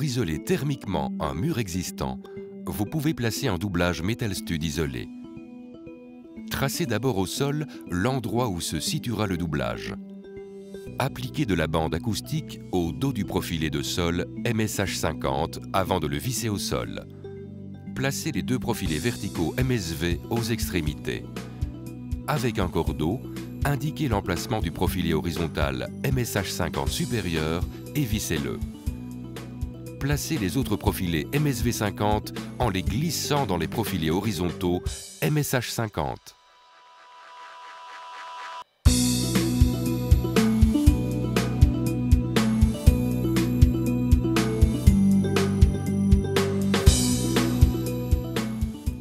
Pour isoler thermiquement un mur existant, vous pouvez placer un doublage Metal Stud isolé. Tracez d'abord au sol l'endroit où se situera le doublage. Appliquez de la bande acoustique au dos du profilé de sol MSH50 avant de le visser au sol. Placez les deux profilés verticaux MSV aux extrémités. Avec un cordeau, indiquez l'emplacement du profilé horizontal MSH50 supérieur et vissez-le. Placez les autres profilés MSV50 en les glissant dans les profilés horizontaux MSH50.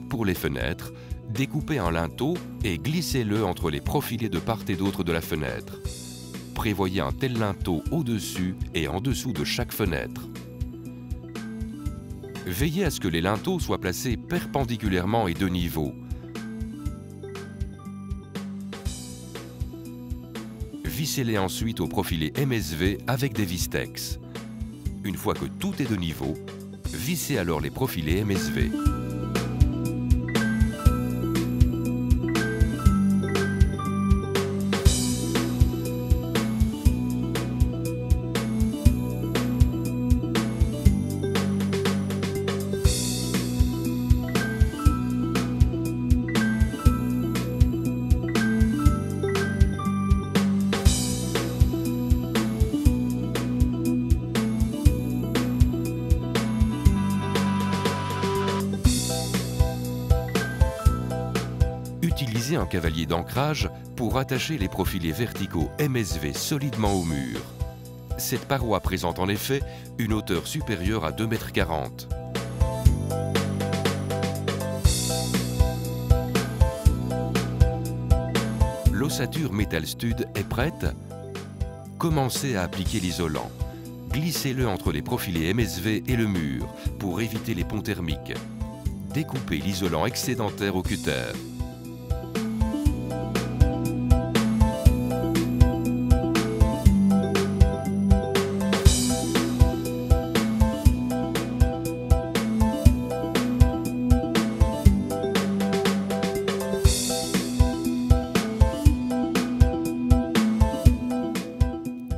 Pour les fenêtres, découpez un linteau et glissez-le entre les profilés de part et d'autre de la fenêtre. Prévoyez un tel linteau au-dessus et en dessous de chaque fenêtre. Veillez à ce que les linteaux soient placés perpendiculairement et de niveau. Vissez-les ensuite au profilé MSV avec des Vistex. Une fois que tout est de niveau, vissez alors les profilés MSV. Utilisez un cavalier d'ancrage pour attacher les profilés verticaux MSV solidement au mur. Cette paroi présente en effet une hauteur supérieure à 2,40 m. L'ossature Metal Stud est prête. Commencez à appliquer l'isolant. Glissez-le entre les profilés MSV et le mur pour éviter les ponts thermiques. Découpez l'isolant excédentaire au cutter.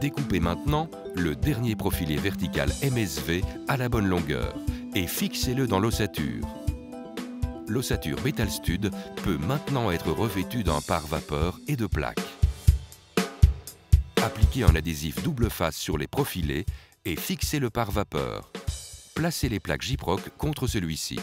Découpez maintenant le dernier profilé vertical MSV à la bonne longueur et fixez-le dans l'ossature. L'ossature Metal Stud peut maintenant être revêtue d'un pare-vapeur et de plaques. Appliquez un adhésif double face sur les profilés et fixez le pare-vapeur. Placez les plaques Gyproc contre celui-ci.